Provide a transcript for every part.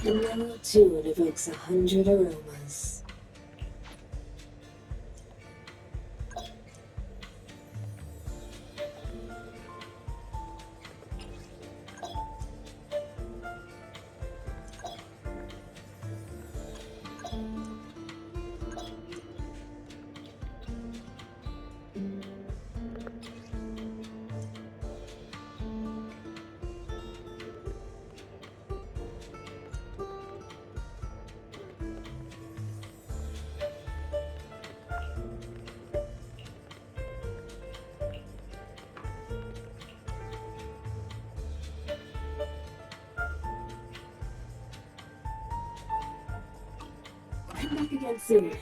The mellow tune evokes 100 aromas. Come back again soon.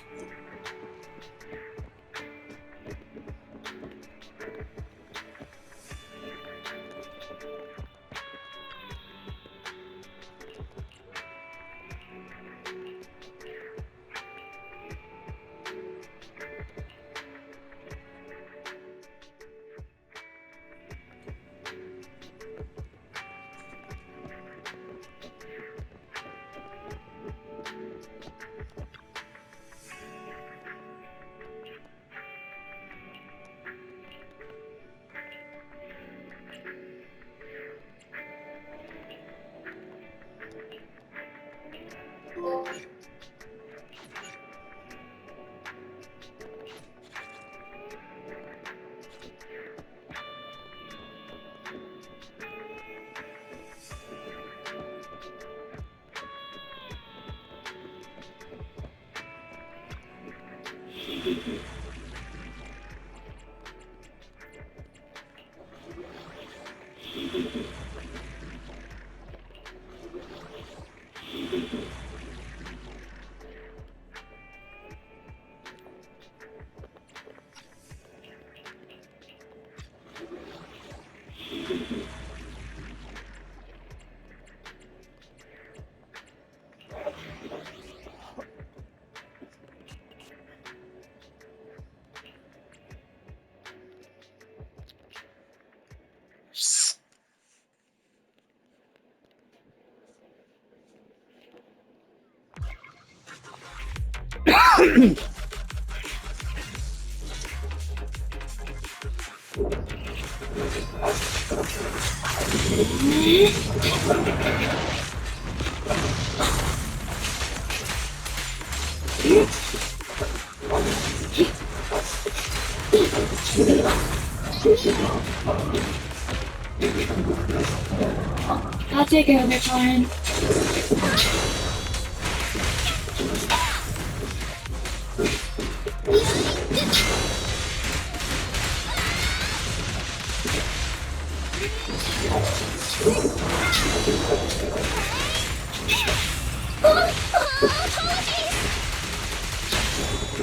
I'll take over, Fine.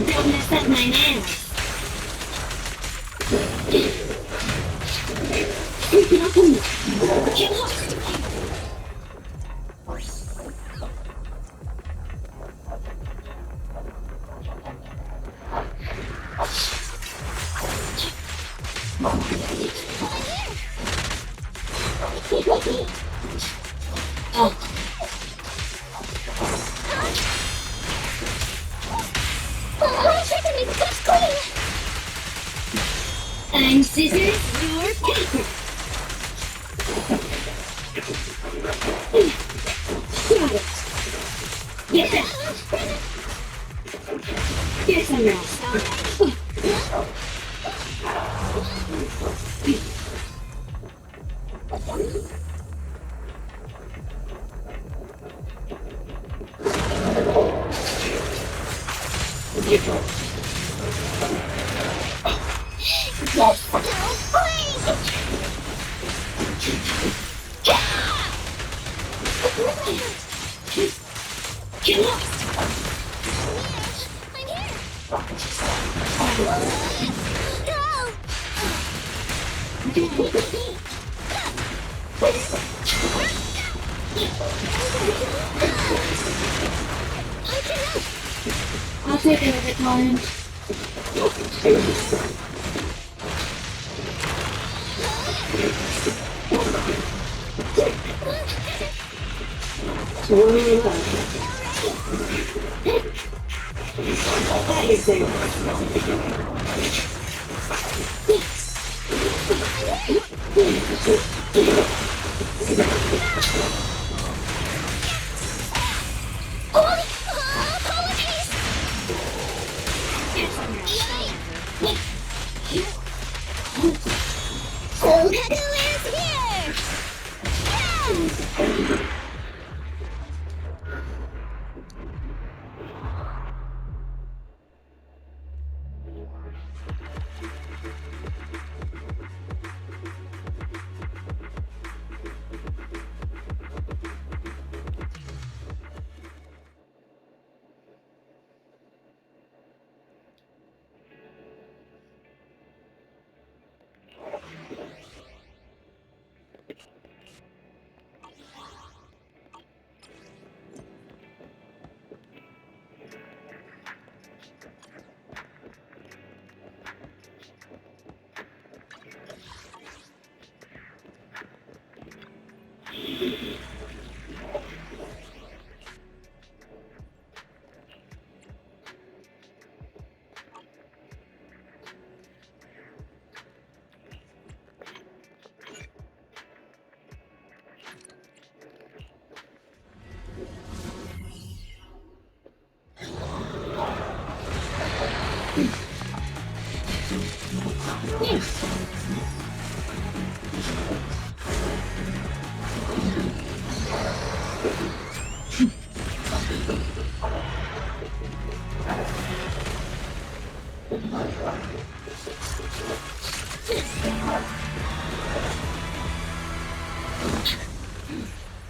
Don't mess up my nails. I'm scissors, you're paper. Got it. Get that. Get some rest. I'll take it over time. One left. That is there. Look who is here!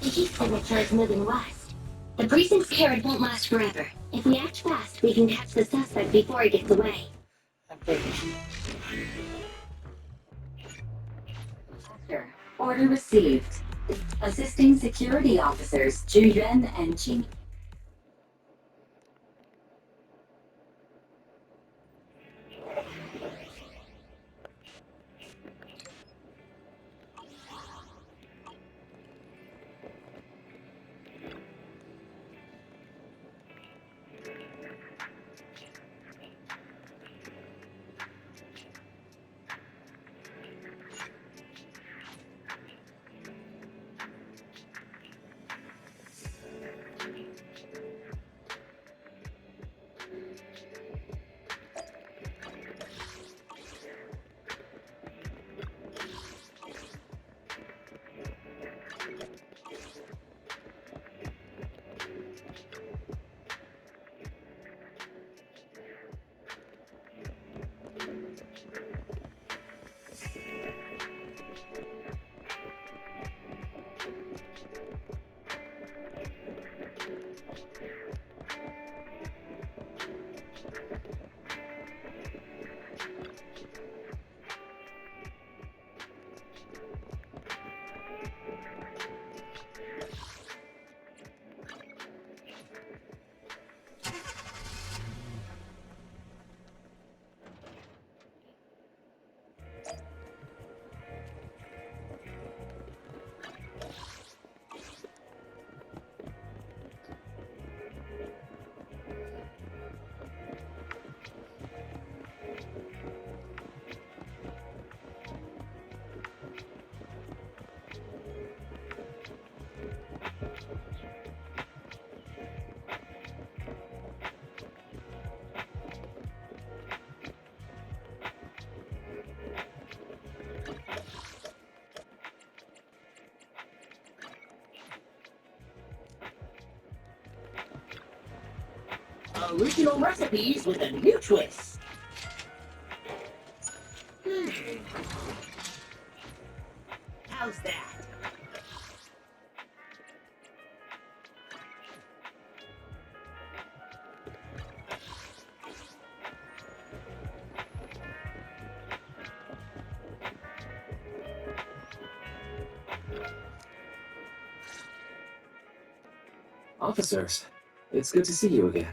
The heat signature is moving west. The precinct's carrot won't last forever. If we act fast, we can catch the suspect before he gets away. Doctor, order received. Assisting security officers Ju Yuan and Qing. Original recipes with a new twist. How's that? Officers, it's good to see you again.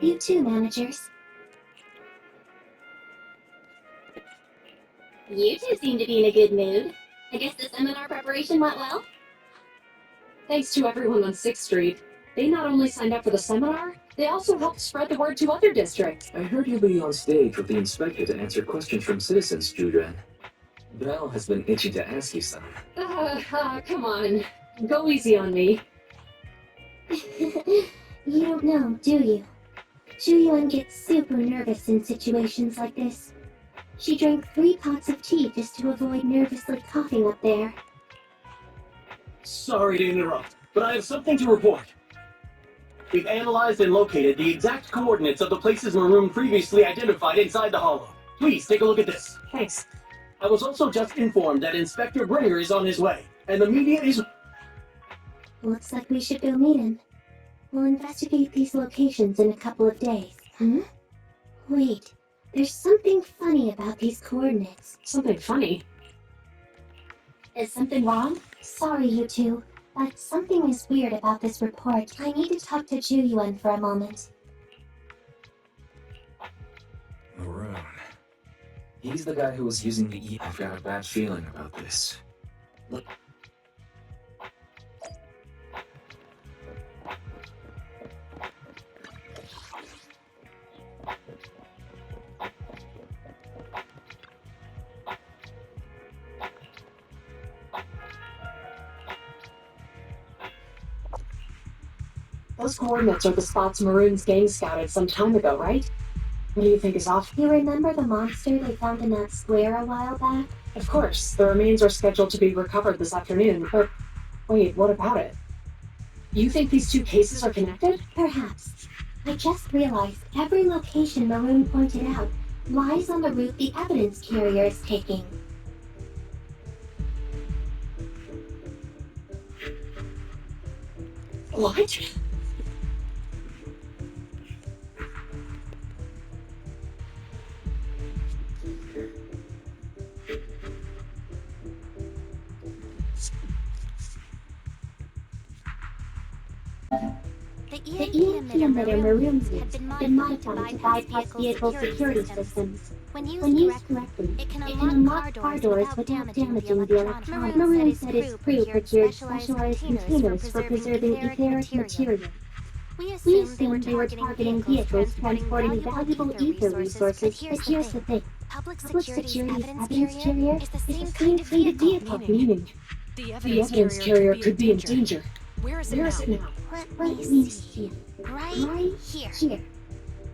You too, managers. You two seem to be in a good mood. I guess the seminar preparation went well? Thanks to everyone on 6th Street. They not only signed up for the seminar, they also helped spread the word to other districts. I heard you'll be on stage with the inspector to answer questions from citizens, Julian. Val has been itching to ask you some. Come on. Go easy on me. You don't know, do you? Zhu gets super nervous in situations like this. She drank 3 pots of tea just to avoid nervously coughing up there. Sorry to interrupt, but I have something to report. We've analyzed and located the exact coordinates of the places Maroon previously identified inside the hollow. Please take a look at this. Thanks. I was also just informed that Inspector Bringer is on his way, and the media is... Looks like we should go meet him. We'll investigate these locations in a couple of days. Wait, there's something funny about these coordinates. Something funny? Is something wrong? Sorry, you two, but something is weird about this report. I need to talk to Zhu for a moment. Maroon. He's the guy who was using the E. I've got a bad feeling about this. Look. Those coordinates are the spots Maroon's gang scouted some time ago, right? What do you think is off? You remember the monster they found in that square a while back? Of course, the remains are scheduled to be recovered this afternoon, but wait, what about it? You think these two cases are connected? Perhaps. I just realized every location Maroon pointed out lies on the route the evidence carrier is taking. What? The EMP emitter Maroon's had been modified to bypass vehicle security systems. When used correctly, it can unlock car doors without damaging the electronics. Maroon said his crew procured specialized containers for preserving etheric material. We assumed they were targeting vehicles transporting valuable ether resources, but here's the thing. Public security's evidence carrier is the same kind of vehicle. Meaning, the evidence carrier could be in danger. Where is it now? Let me see. Right here.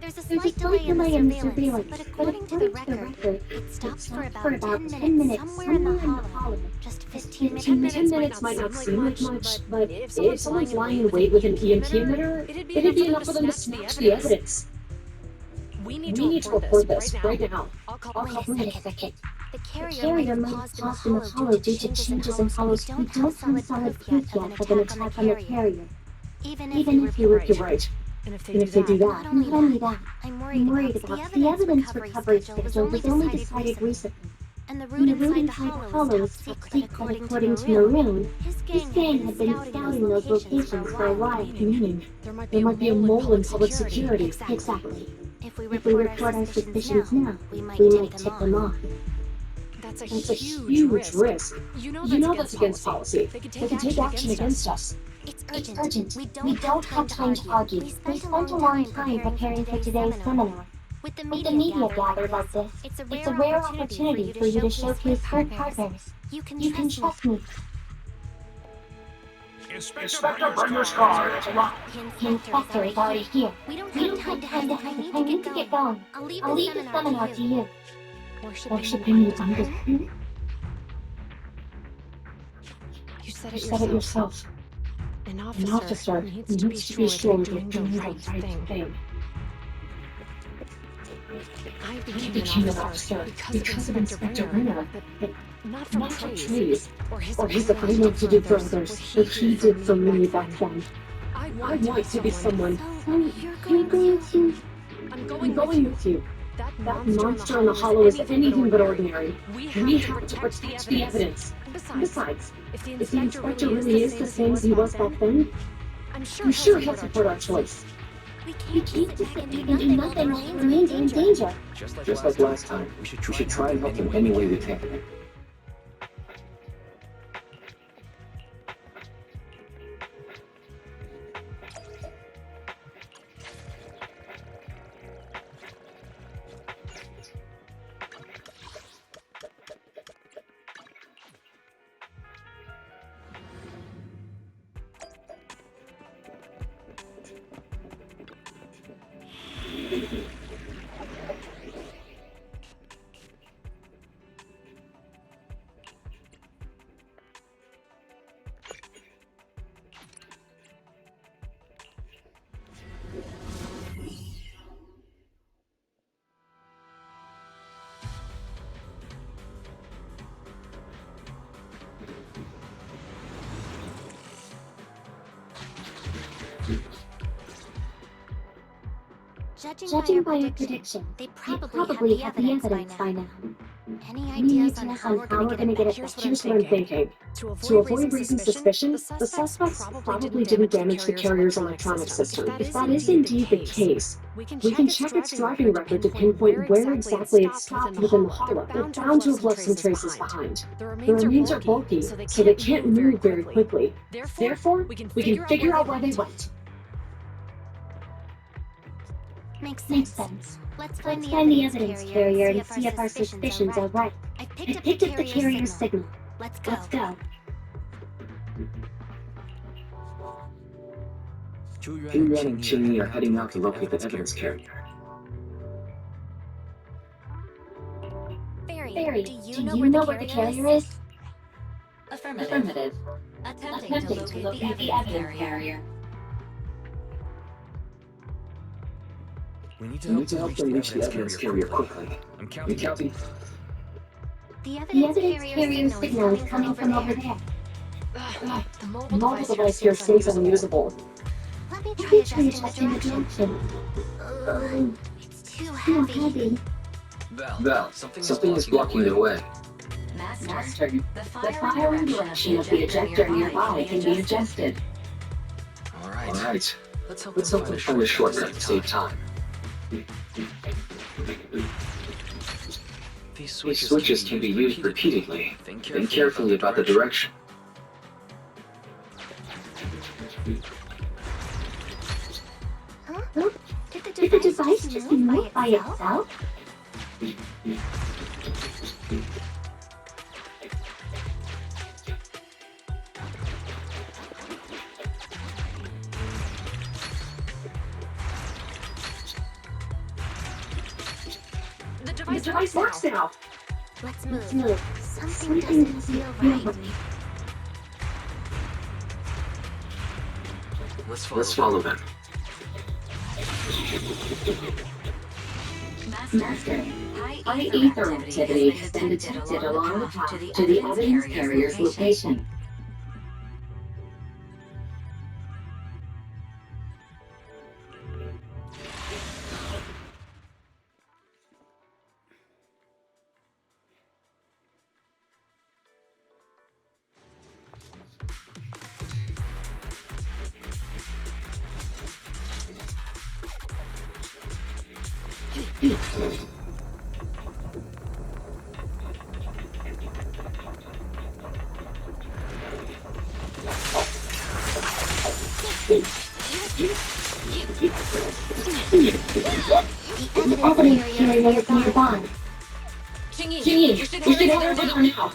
There's a slight delay in the surveillance, but according to the record, it stops for about 10 minutes somewhere in the hollow. Just 15 minutes. 10 minutes might not seem like much, but if someone's lying in wait with an EMP emitter, it'd be enough for them to snatch the evidence. We need to report this right now. I'll call Wait a second. The carrier might have paused in the hollow due to changes in hollow. We don't have solid proof yet of an attack on the carrier. Even if you were right. And if they do that, not only that, I'm worried about the evidence recovery schedule was only decided recently. And the route inside the hollow is top secret according to Maroon. His gang had been scouting those locations for a while. Meaning, there might be a mole in public security. Exactly. If we report our suspicions now, we might tip them off. That's a huge risk. You know that's against policy. They could take action against us. It's urgent. We don't have time to argue. We spent a long time preparing for today's seminar. With the media gathered like this, it's a rare opportunity for you to showcase your partners. You can trust me. Inspector Bringer's car is locked. The inspector is already here. We don't have time to hide. I need to get going. I'll leave the seminar to you. Worshipping you under. You said You it said it yourself. yourself. An An officer needs to be sure they're doing the right thing. I He became an officer because of Inspector Ringer, but not for not for praise praise or or his ability to do for others what he did for me back then. I I want to be someone. So, you're going to... I'm I'm going with you. That That monster in the hollow is anything but ordinary. We have to protect the evidence. Besides, if the if the inspector really is the same as he was back then, I'm I'm sure he'll support our choice. We can't just sit back and do nothing while he remains in danger. Just like last time, we should try and help him any way we can. Judging by your prediction, they probably have the evidence by now. Any ideas on how we're gonna get it back? Here's what I'm thinking. To avoid raising suspicion, the suspects probably didn't damage the carrier's electronic system. If that is indeed the case, we can check its driving record to pinpoint where exactly it stopped within the hollow. They're bound to have left some traces behind. The remains are bulky, so they can't move very quickly. Therefore, we can figure out where they went. Makes sense. Let's Find find the evidence carrier and see if our suspicions are right. I picked up the carrier's signal. Let's go. Yuan and Qingyi are heading out to locate the evidence carrier. Barry, do you know where the carrier is? Affirmative. Attempting to locate the evidence carrier. We need to help them reach the evidence carrier quickly. I'm counting. The evidence carrier's signal is coming from over there. The mobile device here seems unusable. Let me try adjusting the direction. It's too heavy. Val, something is blocking their way. Master, the firing direction of the ejector nearby can be adjusted. Alright. Let's hope they find a shortcut to save time. These switches can be used repeatedly. Think carefully about the direction. Huh? Did the device just move by itself? The device works now. Let's move. Something doesn't feel right. Let's follow them. Master, high ether activity has been detected along the path to the evidence carrier's location. The evidence carrier is nearby. Qingyi, you should head over there now.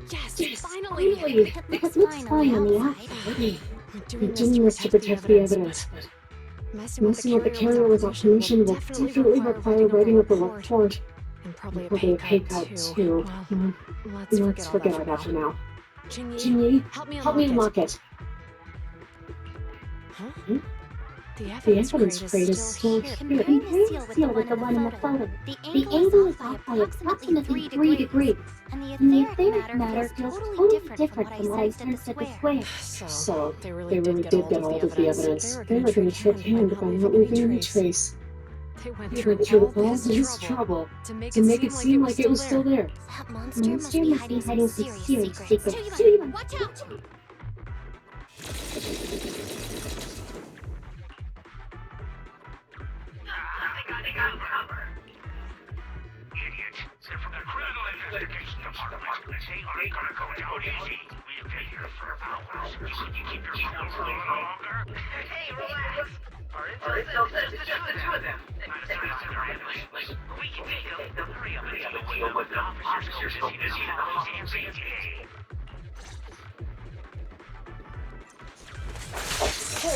Yes, finally! It looks fine on the outside. We're doing this to protect the evidence, but messing with the carrier without permission will definitely require writing up a report. And probably a pay cut too. Well, Let's forget all that for now. Qingyi, help me unlock it. Huh? The The evidence crate is still here. Comparing the seal with the one in the photo. The angle is off by approximately 3 degrees. And the etheric matter feels totally different from what I sensed at the square. So, they really did get all of the evidence. They were going to trick him by not leaving any trace. They went They through went through all all this this trouble trouble to make it seem like it was still there. That The monster must be hiding some serious secrets. Watch out! They got cover. Idiots. They're from the Criminal Investigation Department. They aren't gonna go down easy. We've been here for hours. You keep your cool a little longer? Hey, relax. Our intel says it's just the two of them. We can take them. Hurry up and deal with the officers go busy in the hallway.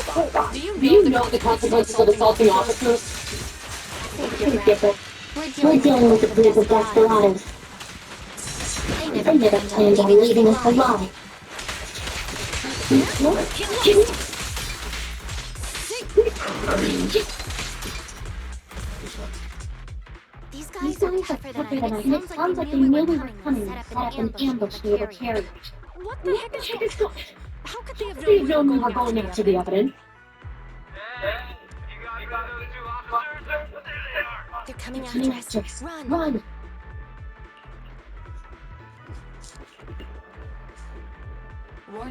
Hold on. Do you know the consequences of assaulting officers? We're dealing with a group of desperados. They never planned on leaving us alive. These guys are tougher than I. It sounds like they knew we were coming and set up an ambush near the carrier. What the heck is going on? How could they have They've known known we were going after the evidence. You got those two officers? There they are. They're coming after us. Run!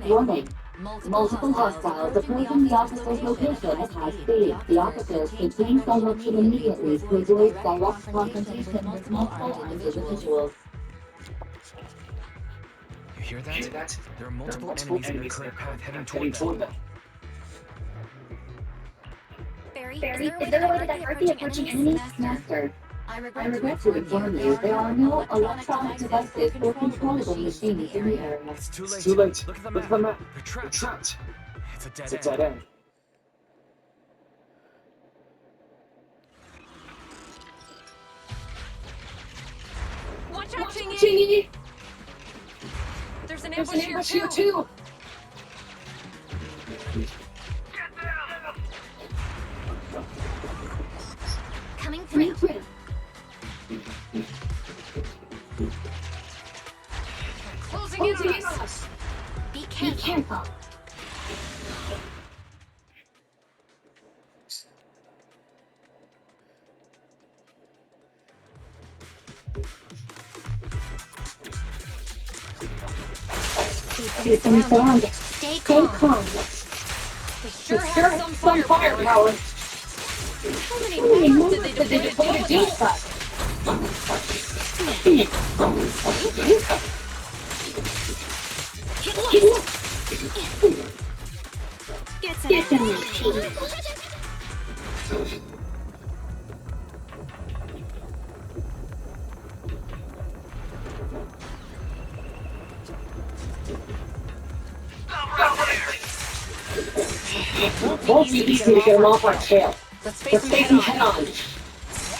Warning. Multiple hostiles approaching the officer's location at high speed. The officers should change direction immediately to avoid direct confrontation with multiple armed individuals. You hear that? There are multiple enemies in their current path heading toward them. Barry, Is there a way to divert the approaching enemies? Master, I regret to inform you there are no electronic devices or controllable machines in the area. It's too late. Too late. Look at Look at the the map. map. They're trapped. It's a It's a dead dead end. end. Watch out, Chingy! Chingy! There's an There's an ambush ambush here here too! too! coming through. Closing in on us! Be Be careful. careful. Keep them surrounded. Stay Stay calm. calm. They sure Sure have has some firepower! How How many many members members did they deploy to deal with us? Get some. Get them. Won't be easy to get them off our tail. Let's We're face facing them head head on. on.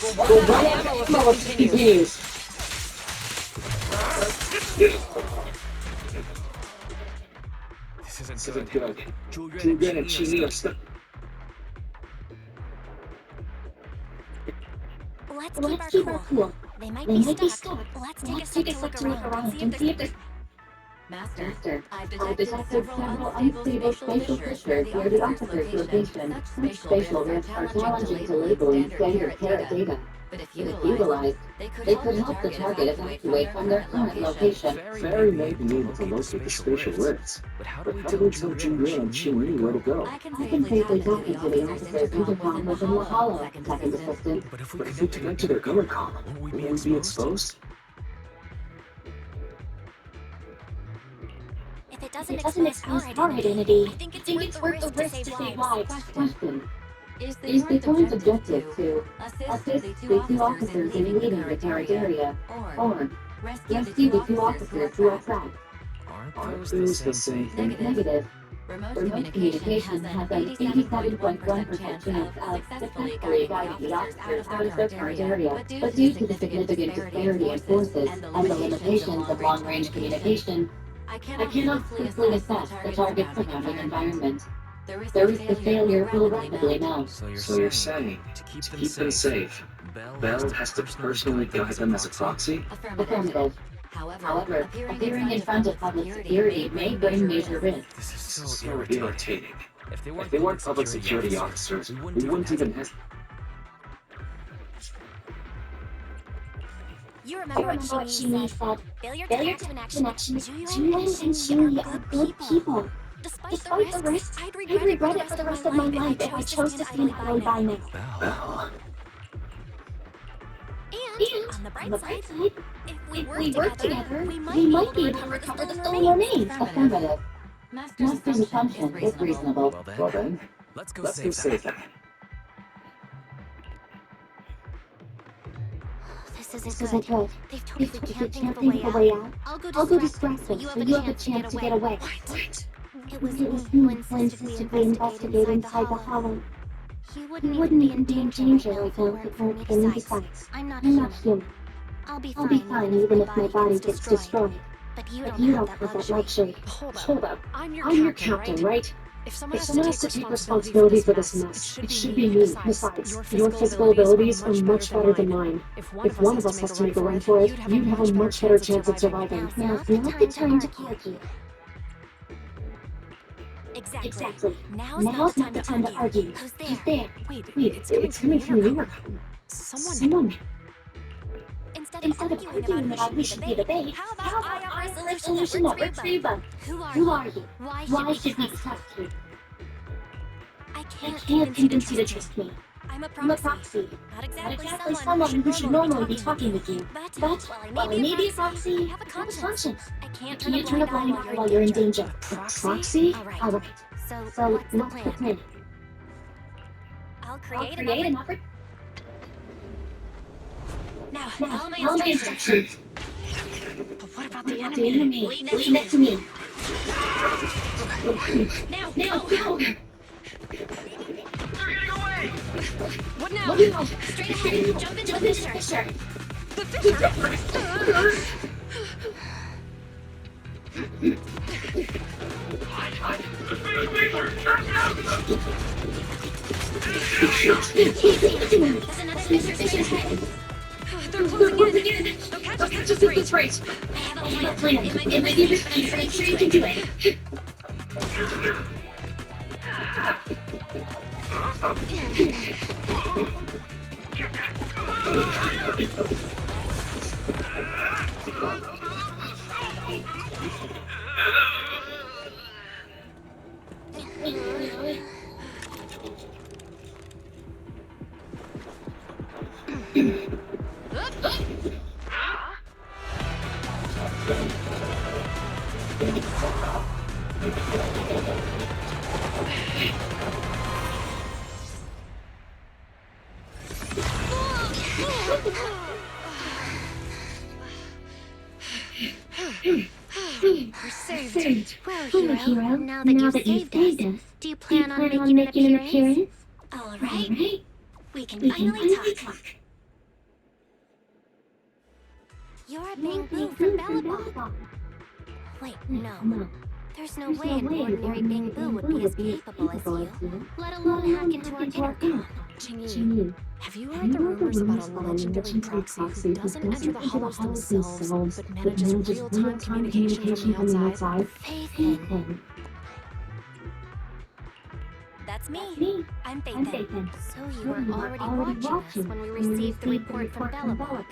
We'll We'll run run out out of of ammo if it continues. This This isn't isn't good. good. Julian and Chingy are stuck. Let's keep our cool. They might They might be be stuck. stuck. Let's Let's take take a a sec sec to look around and see if there's... Master, I've I've detected detected several unstable spatial fissures near the officer's location. Such spatial rifts are challenging to label in standard carrot data. But if utilized, they could help the target evacuate from their current location. Fairy may be able to locate the spatial rifts, But how but do how do we tell Julian and Chingy where to go? I can safely tap into the officer's intercom within the hollow, second assistant. But if But we if we connect to their intercom, won't we won't we be exposed? If it It doesn't expose our identity, I think it's worth the risk to save lives. Question. Is the current objective to assist the two officers in leaving the current area, or rescue the two officers who are trapped? Aren't those the same thing? Negative. Remote communication has an 87.1% chance of successfully guiding the officers out of their current area, but due to the significant disparity in forces and the limitations of long-range communication, I cannot swiftly assess the target's surrounding environment. The risk of failure will rapidly mount. So you're saying, to keep them safe, Bell has to personally guide them as a proxy? Affirmative. However, appearing in front of public security may bring major risks. This is So so irritating. If If they weren't public security officers, we wouldn't even have... You I remember what remember what Chingy Chingy said. said. Failure Failure to to connection. connection. Julian Julian and Chingy are good people. Despite The risks, I'd I'd regret it for the rest of my life if I chose to stand idly by now. Bell. And on the bright side, if we work together, we might be able to recover the stolen remains. Affirmative. Master's assumption is reasonable. Well Well then, then, let's go let's go save them. save them. This isn't good. They totally can't think of a way out. I'll go distract them so you have a chance to get away. What? It was me who insisted we investigate inside the hollow. He wouldn't even be in danger right now if it weren't for me besides. I'm not human. I'll be fine even if my body gets destroyed. But you don't have that luxury. Hold up. I'm your captain, right? If someone has to take responsibility for this mess, it should be me. Besides, your physical abilities are much better than mine. If one of us has to make a run for it, you'd have a much better chance of surviving. Now's not the time to argue. Exactly. Now's not the time to argue. Who's there? Wait, it's coming from the intercom. Someone. Instead of arguing about who should be the bait, how about I have a solution that works for you both? Who are you? Why should we trust you? I can't convince you to trust me. I'm a proxy. Not exactly someone who should normally be talking with you. But, while I may be a proxy, I have a conscience. I can't turn a blind eye while you're in danger. Proxy? Alright. So, what's the plan? I'll create an effort. Now, follow my instructions. But what about the enemy? Leave that to me. Now, go! They're getting away! What now? Straight ahead. Jump into the fissure. The fisher! There's another fissure straight ahead. They're closing in. They'll catch us at this rate. I have a plan. It might be risky, but I'm sure you can do it. We're saved. Well, hero, now that you've saved us, do you plan on making an appearance? All right. We can finally talk. You're a Bang Boo from Bellabong. Wait, no. There's no way an ordinary Bang Boo would be as capable as you, let alone hack into our intercom. Jingyi, have you heard the rumors about a legendary proxy who doesn't enter the hollows themselves, but manages real-time communication from the outside? Faith Hin. That's me. I'm Faith Hin. So you were already watching us when we received the report from Bellabong.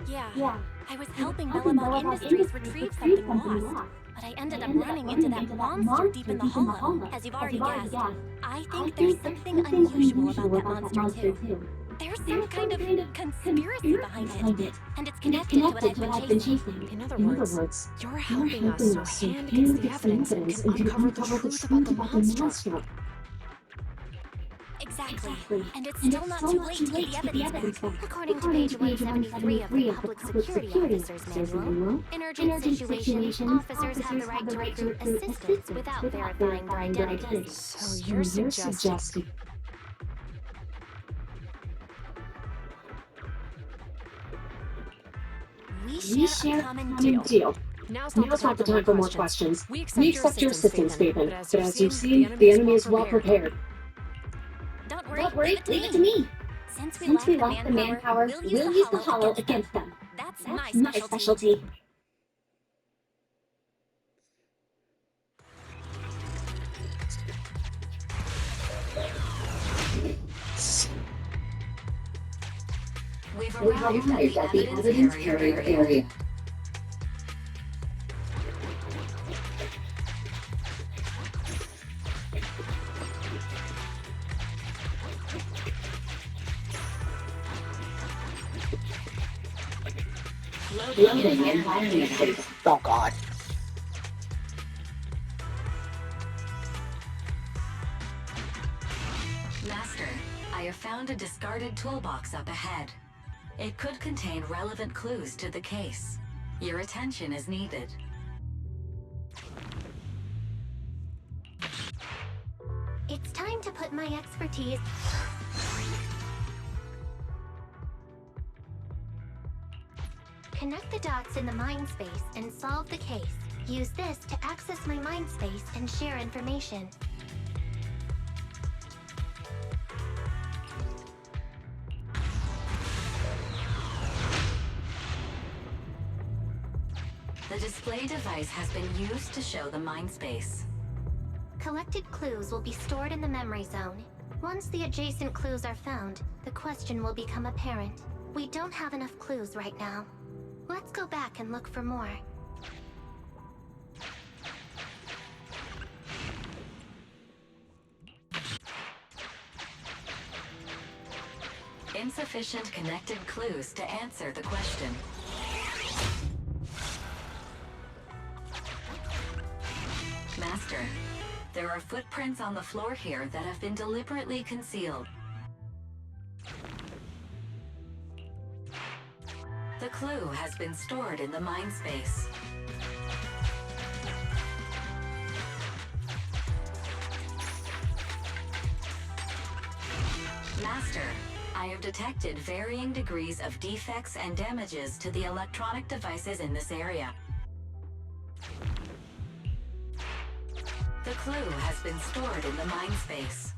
Yeah, I was helping Bellabong Industries retrieve something lost. But I ended up running into that monster deep in the hollow. As you've already guessed, I think there's something unusual about that monster too. There's some kind of conspiracy behind it, and it's connected to what I've been chasing. In other words, you're helping us so Hand gets the evidence and can uncover the truth about the monster. Exactly. And it's still not too late to get the evidence back. According to page 173 of the Public Security Officer's Manual, in urgent situations, officers have the right to recruit assistants without verifying their identities. So you're suggesting... We share a common Deal. Now's not the time for more questions. We accept your assistance statement, but as you've seen, the enemy is well prepared. Don't worry, leave it to me. Since we lack the manpower, we'll use the hollow against them. That's my specialty. We've arrived at the evidence carrier area. Loading environment. Oh God. Master, I have found a discarded toolbox up ahead. It could contain relevant clues to the case. Your attention is needed. It's time to put my expertise... Connect the dots in the mind space and solve the case. Use this to access my mind space and share information. The display device has been used to show the mind space. Collected clues will be stored in the memory zone. Once the adjacent clues are found, the question will become apparent. We don't have enough clues right now. Let's go back and look for more. Insufficient connected clues to answer the question. Master, there are footprints on the floor here that have been deliberately concealed. The clue has been stored in the mind space. Master, I have detected varying degrees of defects and damages to the electronic devices in this area. The clue has been stored in the mind space.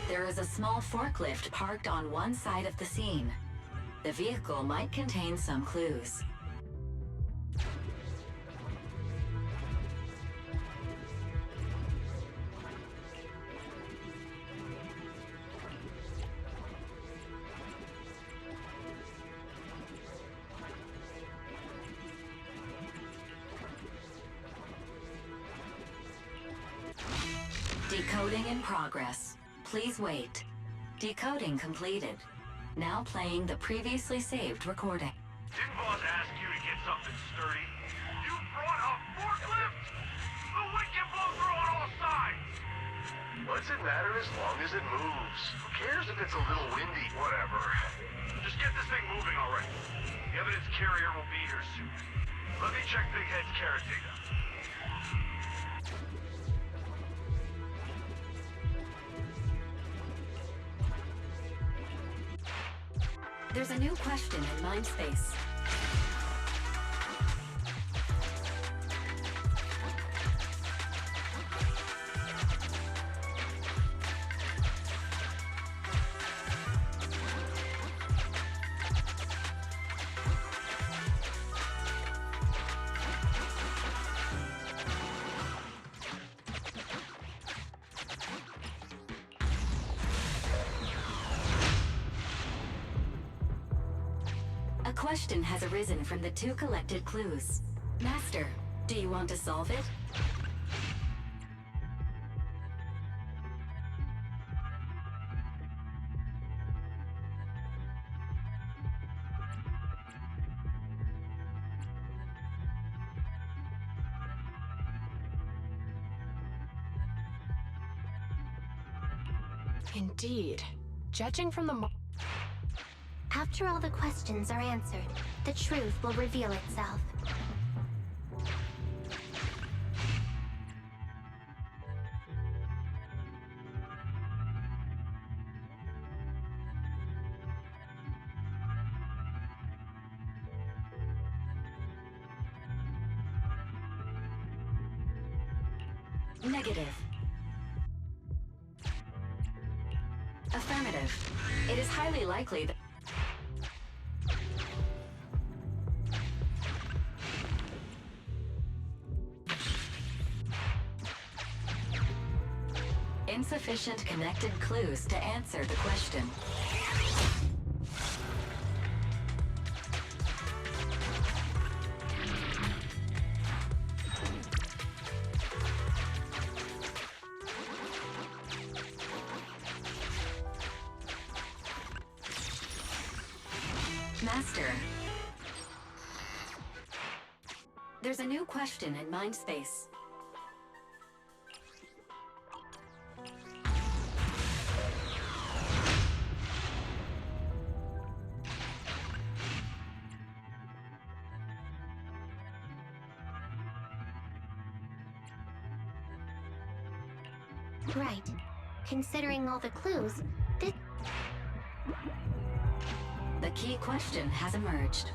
There is a small forklift parked on one side of the scene. The vehicle might contain some clues. Decoding in progress. Please wait. Decoding completed. Now playing the previously saved recording. Didn't boss ask you to get something sturdy? You brought a forklift? The wind can blow through on all sides! What's it matter as long as it moves? Who cares if it's a little windy? Whatever. Just get this thing moving already. The evidence carrier will be here soon. Let me check Big Head's carrot data. There's a new question in mind space. A question has arisen from the two collected clues. Master, do you want to solve it? Indeed. Judging from the After all the questions are answered, the truth will reveal itself. Negative. Affirmative. It is highly likely that insufficient connected clues to answer the question. Master. There's a new question in mind space. Right. Considering all the clues, this... The key question has emerged.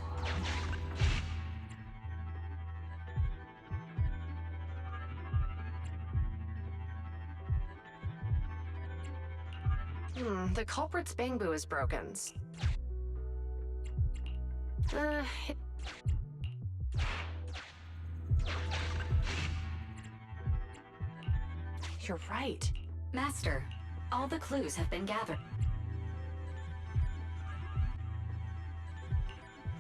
The culprit's bamboo is broken. You're right. Master, all the clues have been gathered.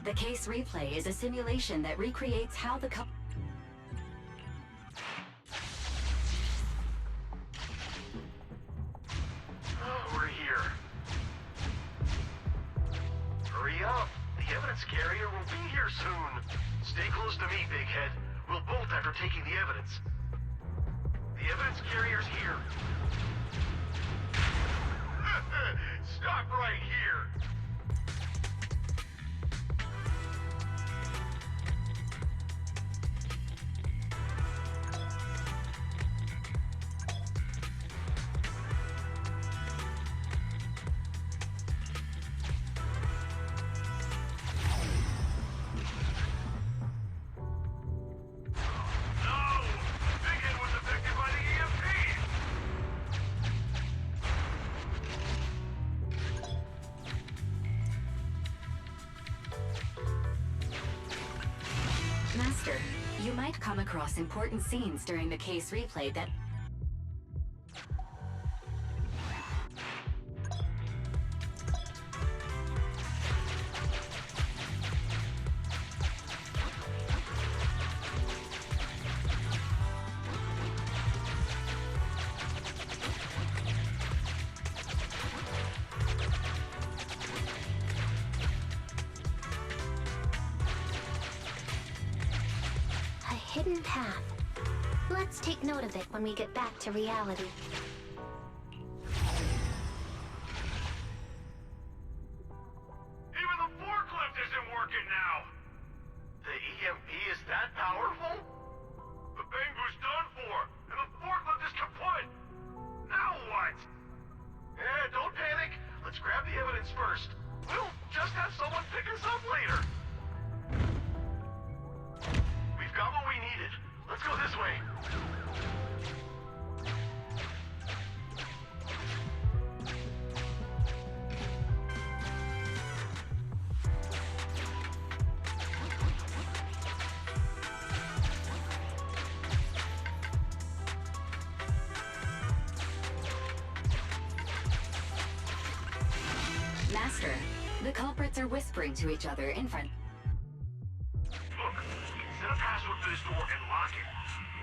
The case replay is a simulation that recreates how the We're here. Hurry up! The evidence carrier will be here soon. Stay close to me, Big Head. We'll bolt after taking the evidence. The evidence carrier's here. Stop right here! Master, you might come across important scenes during the case replay that... A hidden path. Let's take note of it when we get back to reality. Even the forklift isn't working now! The EMP is that powerful? The bamboo's done for, and the forklift is kaput! Now what? Don't panic. Let's grab the evidence first. We'll just have someone pick us up later. We've got what we needed. Let's go this way. Master, the culprits are whispering to each other in front. Look, set a password for this door and lock it.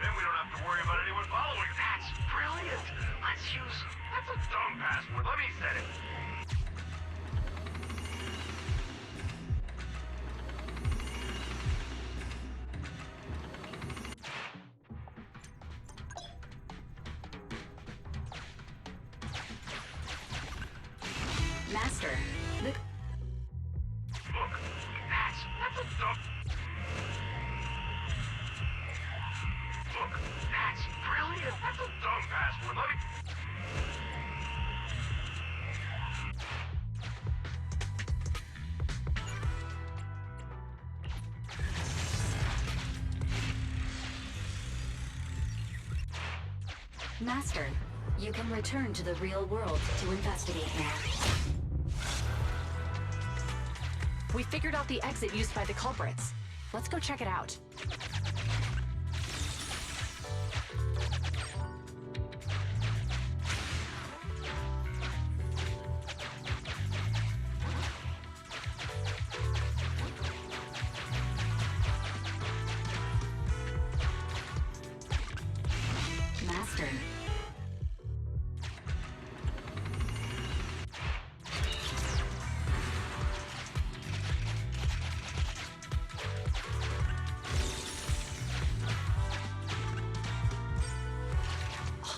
Then we don't have to worry about anyone following. That's brilliant. That's a dumb password. Let me set it. Master, the... Look, that's a dumb... Look, that's brilliant. That's a dumb password. Let me... Master, you can return to the real world to investigate now. We figured out the exit used by the culprits. Let's go check it out. Master.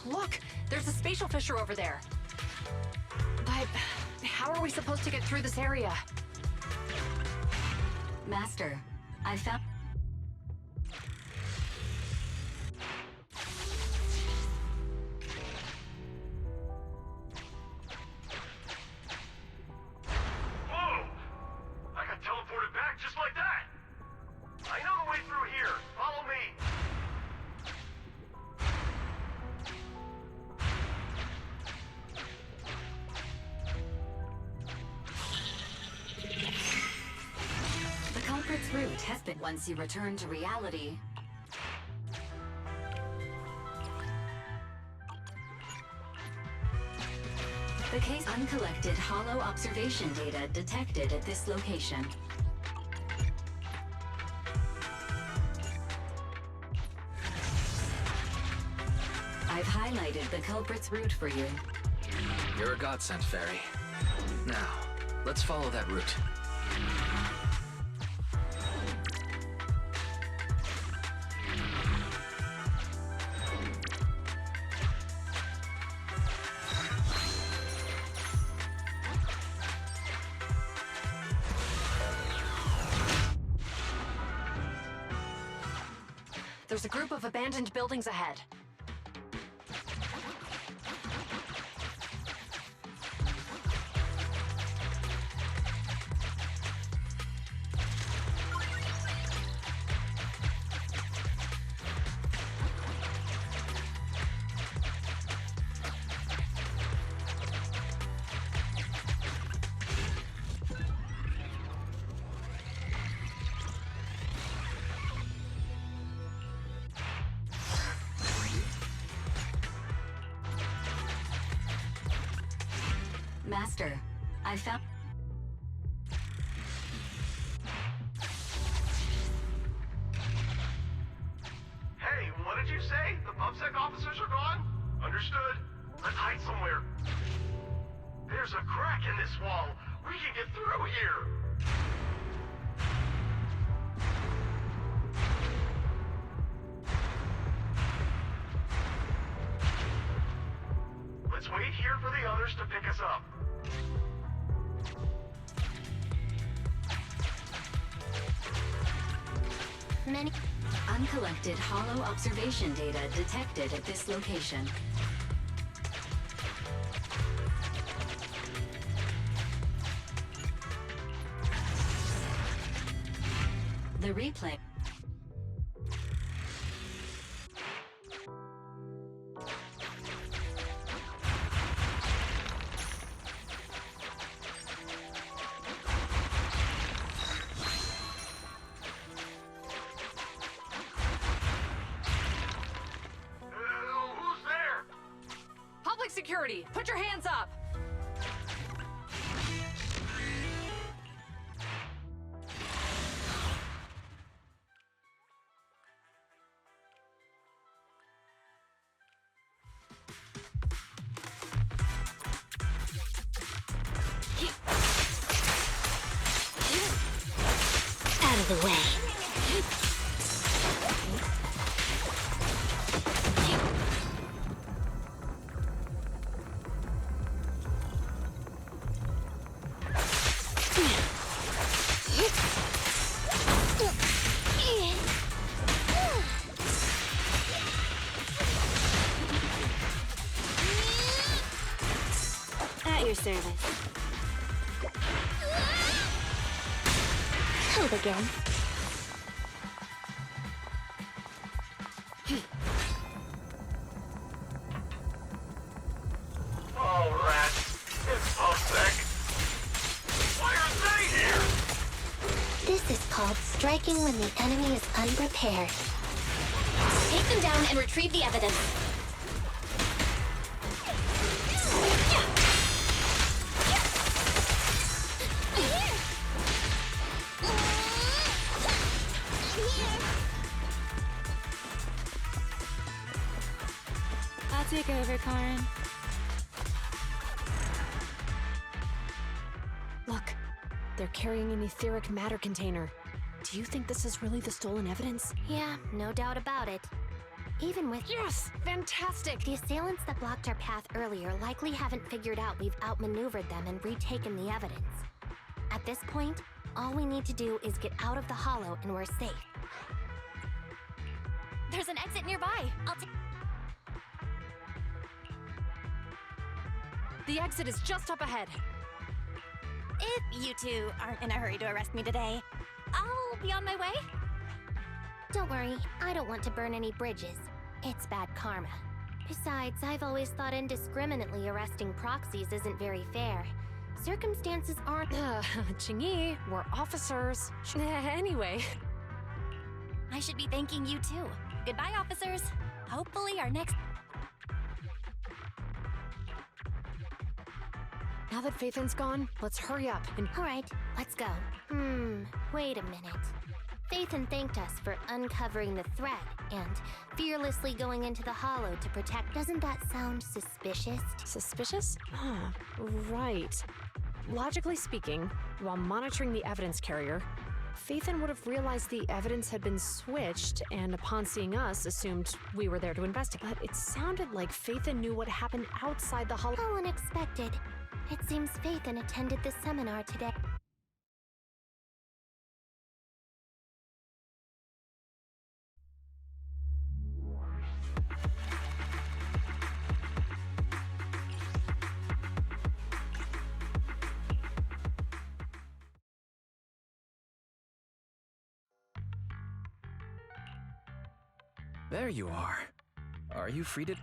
Look! There's a spatial fissure over there. But how are we supposed to get through this area? Master, I found... Whoa! I got teleported back just like that! I know the way through here. Follow me. The culprit's route has been once you return to reality. The case uncollected hollow observation data detected at this location. I've highlighted the culprit's route for you. You're a godsend, Fairy. Now, let's follow that route. There's a group of abandoned buildings ahead. Master, I found... Hey, what did you say? The PubSec officers are gone? Understood. Let's hide somewhere. There's a crack in this wall. We can get through here. Let's wait here for the others to pick us up. Many uncollected hollow observation data detected at this location. The replay. Who's there? Public security, put your hands up! Out of the way. service. I'll begin. Oh, rats. It's Puffsec. Why are they here? This is called striking when the enemy is unprepared. Take them down and retrieve the evidence. I'll take over, Karin. Look, they're carrying an etheric matter container. Do you think this is really the stolen evidence? Yeah, no doubt about it. Even with— Yes! Fantastic! The assailants that blocked our path earlier likely haven't figured out we've outmaneuvered them and retaken the evidence. At this point, all we need to do is get out of the hollow and we're safe. There's an exit nearby. The exit is just up ahead. If you two aren't in a hurry to arrest me today, I'll be on my way. Don't worry, I don't want to burn any bridges. It's bad karma. Besides, I've always thought indiscriminately arresting proxies isn't very fair. Circumstances aren't— Chingy, we're officers. Anyway. I should be thanking you too. Goodbye, officers. Hopefully our next— Now that Faithen's gone, let's hurry up and— All right, let's go. Wait a minute. Faithen thanked us for uncovering the threat and fearlessly going into the hollow to protect. Doesn't that sound suspicious? Suspicious? Right. Logically speaking, while monitoring the evidence carrier, Faithen would have realized the evidence had been switched and upon seeing us assumed we were there to investigate. But it sounded like Faithen knew what happened outside the hollow. How unexpected. It seems Faithen attended the seminar today. There you are. Are you free to...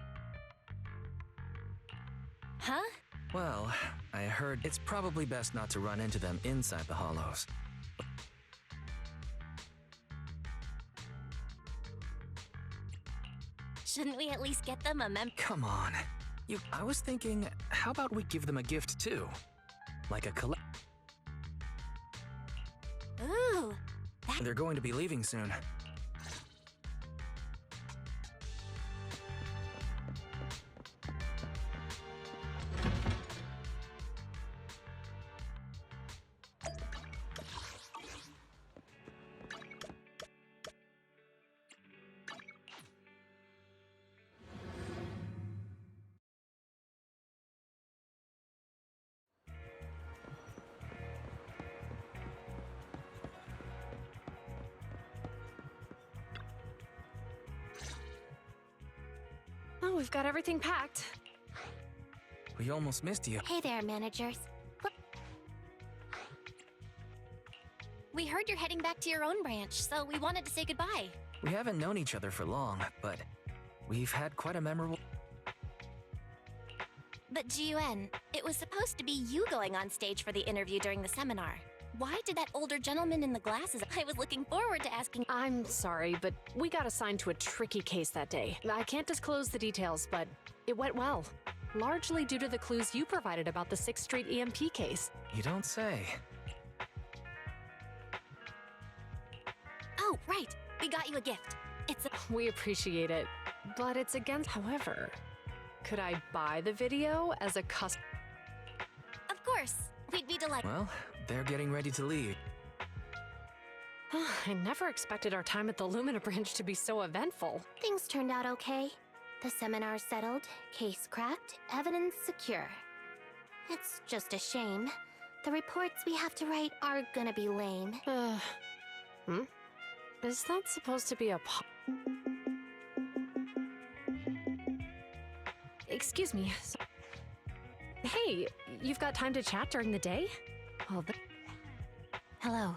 Huh? Well, I heard it's probably best not to run into them inside the hollows. Shouldn't we at least get them a Come on. I was thinking, how about we give them a gift too? Like a Ooh! They're going to be leaving soon. Oh, we've got everything packed. We almost missed you. Hey there, managers. We heard you're heading back to your own branch, so we wanted to say goodbye. We haven't known each other for long, but we've had quite a memorable... But GUN, it was supposed to be you going on stage for the interview during the seminar. Why did that older gentleman in the glasses? I was looking forward to asking— I'm sorry, but we got assigned to a tricky case that day. I can't disclose the details, but it went well. Largely due to the clues you provided about the 6th Street EMP case. You don't say. Oh, right. We got you a gift. It's a— We appreciate it, but it's against— However, could I buy the video as a custom? Of course. We'd be delighted. Well, they're getting ready to leave. I never expected our time at the Lumina branch to be so eventful. Things turned out okay. The seminar settled, case cracked, evidence secure. It's just a shame. The reports we have to write are gonna be lame. Is that supposed to be a Excuse me. Hey, you've got time to chat during the day? Oh, Hello.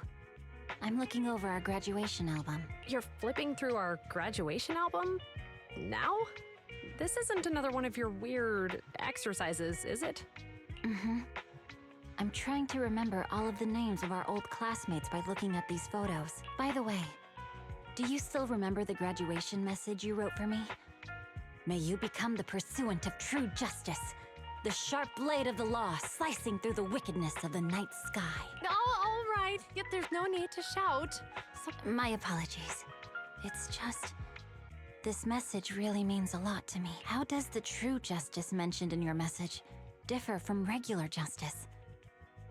I'm looking over our graduation album. you're flipping through our graduation album? Now? This isn't another one of your weird exercises, is it? Mm-hmm. I'm trying to remember all of the names of our old classmates by looking at these photos. By the way, do you still remember the graduation message you wrote for me? May you become the pursuant of true justice, the sharp blade of the law slicing through the wickedness of the night sky. Oh, all right. Yet there's no need to shout. My apologies. It's just... this message really means a lot to me. How does the true justice mentioned in your message differ from regular justice?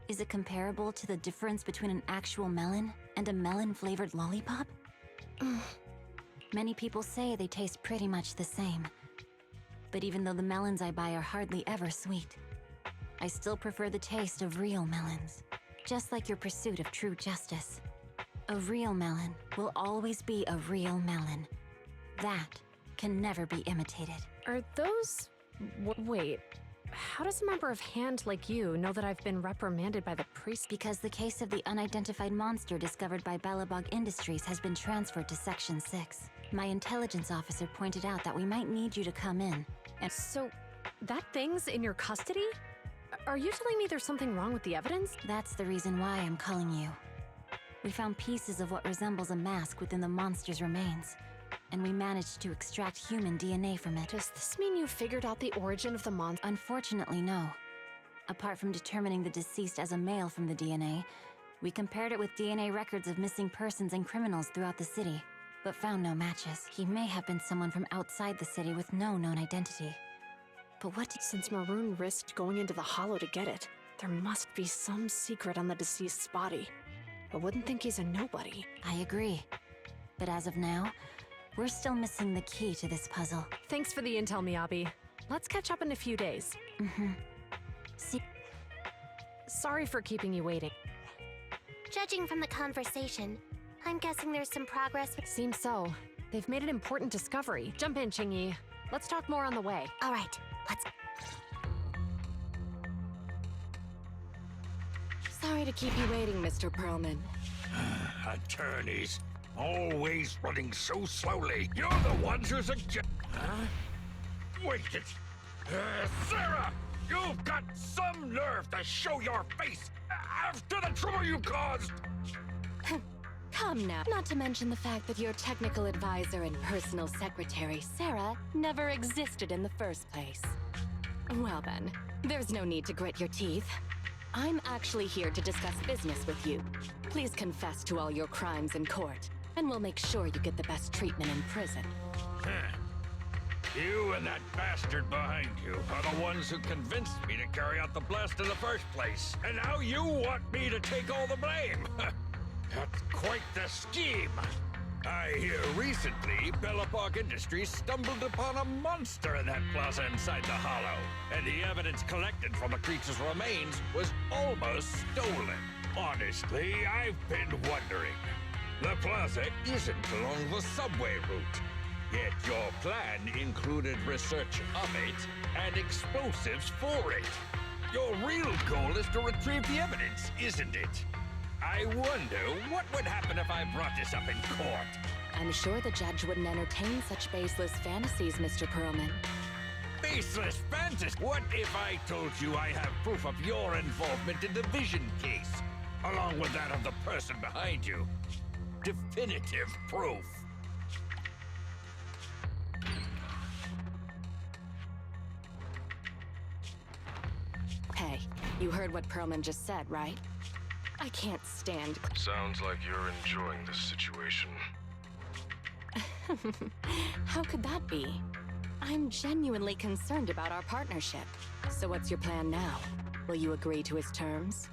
Is it comparable to the difference between an actual melon and a melon-flavored lollipop? Many people say they taste pretty much the same. But even though the melons I buy are hardly ever sweet, I still prefer the taste of real melons. Just like your pursuit of true justice. A real melon will always be a real melon. That can never be imitated. Are those... wait. How does a member of Hand like you know that I've been reprimanded by the priest? Because the case of the unidentified monster discovered by Balabog Industries has been transferred to Section 6. My intelligence officer pointed out that we might need you to come in. And So, that thing's in your custody? Are you telling me there's something wrong with the evidence? that's the reason why I'm calling you. We found pieces of what resembles a mask within the monster's remains, and we managed to extract human DNA from it. Does this mean you figured out the origin of the monster? Unfortunately, no. Apart from determining the deceased as a male from the DNA, we compared it with DNA records of missing persons and criminals throughout the city, but found no matches. He may have been someone from outside the city with no known identity. But what did... Since Maroon risked going into the Hollow to get it, there must be some secret on the deceased's body. I wouldn't think he's a nobody. I agree. But as of now, we're still missing the key to this puzzle. Thanks for the intel, Miyabi. Let's catch up in a few days. See... Sorry for keeping you waiting. Judging from the conversation, I'm guessing there's some progress. Seems so. They've made an important discovery. Jump in, Qingyi. Let's talk more on the way. All right, let's... Sorry to keep you waiting, Mr. Perlman. Attorneys, always running so slowly. You're the ones who suggest... Huh? Wait it. Sarah! You've got some nerve to show your face after the trouble you caused! Come now. Not to mention the fact that your technical advisor and personal secretary, Sarah, never existed in the first place. Well then, there's no need to grit your teeth. I'm actually here to discuss business with you. Please confess to all your crimes in court, and we'll make sure you get the best treatment in prison. You and that bastard behind you are the ones who convinced me to carry out the blast in the first place. And now you want me to take all the blame. That's quite the scheme. I hear recently, Belabog Industries stumbled upon a monster in that plaza inside the Hollow, and the evidence collected from the creature's remains was almost stolen. Honestly, I've been wondering. The plaza isn't along the subway route, yet your plan included research of it and explosives for it. Your real goal is to retrieve the evidence, isn't it? I wonder what would happen if I brought this up in court. I'm sure the judge wouldn't entertain such baseless fantasies, Mr. Perlman. Baseless fantasy? What if I told you I have proof of your involvement in the Vision case, along with that of the person behind you? Definitive proof. Hey, you heard what Perlman just said, right? I can't stand... Sounds like you're enjoying this situation. How could that be? I'm genuinely concerned about our partnership. So what's your plan now? Will you agree to his terms?